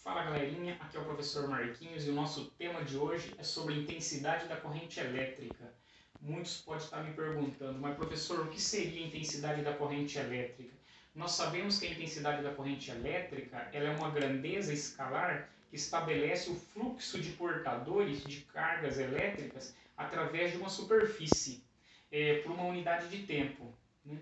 Fala galerinha, aqui é o professor Marquinhos e o nosso tema de hoje é sobre a intensidade da corrente elétrica. Muitos podem estar me perguntando, mas professor, o que seria a intensidade da corrente elétrica? Nós sabemos que a intensidade da corrente elétrica ela é uma grandeza escalar que estabelece o fluxo de portadores de cargas elétricas através de uma superfície, por uma unidade de tempo. Né?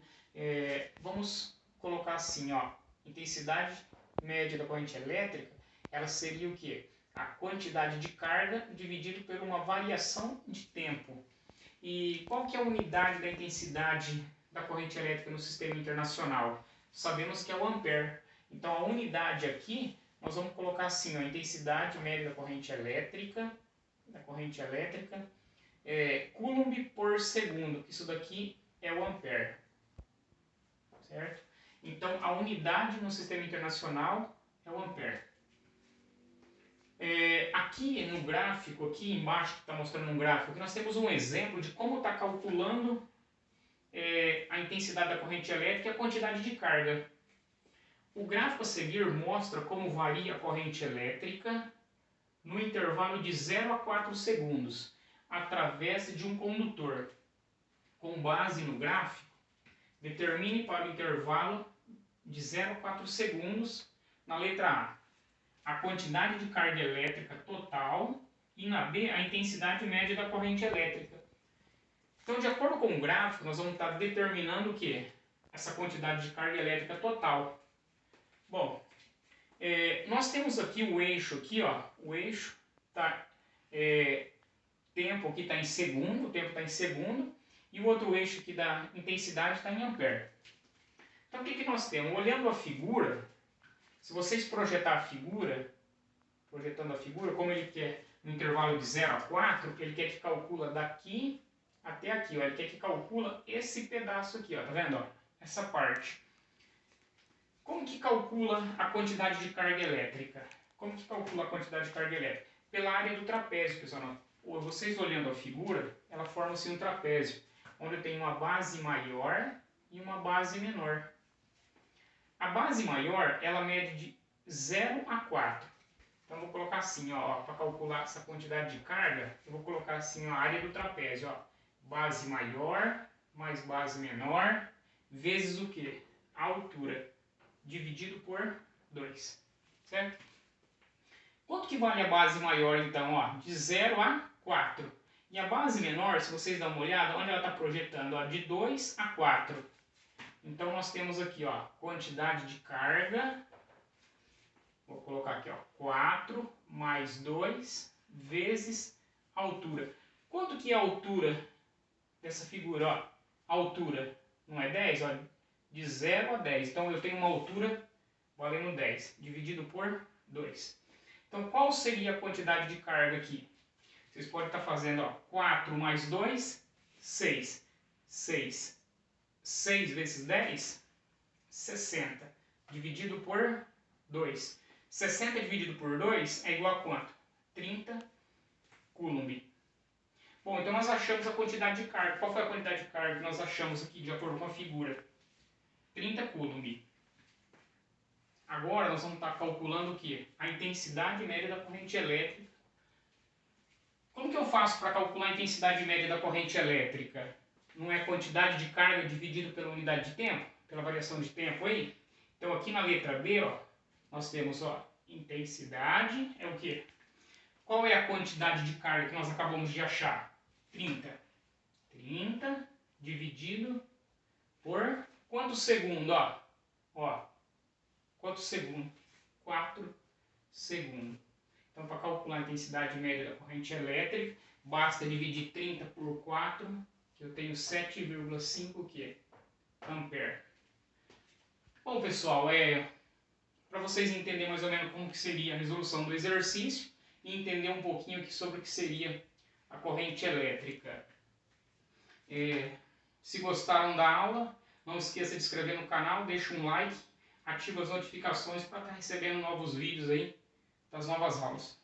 Vamos colocar assim, ó, intensidade média da corrente elétrica, ela seria o quê? A quantidade de carga dividido por uma variação de tempo. E qual que é a unidade da intensidade da corrente elétrica no sistema internacional? Sabemos que é o ampere. Então a unidade aqui, nós vamos colocar assim, a intensidade média da corrente elétrica, Coulomb por segundo, que isso daqui é o ampere. Certo? Então a unidade no sistema internacional é o ampere. Aqui no gráfico, aqui embaixo, que está mostrando um gráfico, aqui nós temos um exemplo de como está calculando a intensidade da corrente elétrica e a quantidade de carga. O gráfico a seguir mostra como varia a corrente elétrica no intervalo de 0 a 4 segundos, através de um condutor. Com base no gráfico, determine para o intervalo de 0 a 4 segundos, na letra A quantidade de carga elétrica total e na B, a intensidade média da corrente elétrica. Então, de acordo com o gráfico, nós vamos estar determinando o quê? Essa quantidade de carga elétrica total. Bom, nós temos aqui o eixo, aqui, ó, o eixo tá, tempo aqui está em segundo, o tempo está em segundo, e o outro eixo aqui da intensidade está em ampere. Então, o que nós temos? Olhando a figura, se vocês projetar a figura, como ele quer no intervalo de 0 a 4, ele quer que calcula daqui até aqui, ó, ele quer que calcula esse pedaço aqui, ó, tá vendo? Ó, essa parte. Como que calcula a quantidade de carga elétrica? Como que calcula a quantidade de carga elétrica? Pela área do trapézio, pessoal. Vocês olhando a figura, ela forma assim um trapézio, onde tem uma base maior e uma base menor. A base maior, ela mede de 0 a 4. Então, eu vou colocar assim, ó, para calcular essa quantidade de carga, eu vou colocar assim, ó, a área do trapézio, ó, base maior mais base menor, vezes o quê? A altura, dividido por 2, certo? Quanto que vale a base maior, então, ó? De 0 a 4. E a base menor, se vocês dão uma olhada, onde ela está projetando, ó, de 2 a 4. Então, nós temos aqui, ó, quantidade de carga, vou colocar aqui, ó, 4 mais 2 vezes altura. Quanto que é a altura dessa figura, ó? Altura, não é 10? Ó, de 0 a 10. Então, eu tenho uma altura valendo 10, dividido por 2. Então, qual seria a quantidade de carga aqui? Vocês podem estar fazendo, ó, 4 mais 2, 6. 6 vezes 10, 60. Dividido por 2. 60 dividido por 2 é igual a quanto? 30 Coulomb. Bom, então nós achamos a quantidade de carga. Qual foi a quantidade de carga que nós achamos aqui, de acordo com a figura? 30 Coulomb. Agora nós vamos estar calculando o quê? A intensidade média da corrente elétrica. Como que eu faço para calcular a intensidade média da corrente elétrica? Não é a quantidade de carga dividido pela unidade de tempo? Pela variação de tempo aí? Então aqui na letra B, ó, nós temos, ó, intensidade é o quê? Qual é a quantidade de carga que nós acabamos de achar? 30. 30 dividido por quantos segundos, ó? Ó, quantos segundos? 4 segundos. Então, para calcular a intensidade média da corrente elétrica, basta dividir 30 por 4, que eu tenho 7,5 ampere. Bom, pessoal, para vocês entenderem mais ou menos como que seria a resolução do exercício e entender um pouquinho aqui sobre o que seria a corrente elétrica. Se gostaram da aula, não esqueça de se inscrever no canal, deixa um like, ativa as notificações para estar recebendo novos vídeos aí das novas aulas.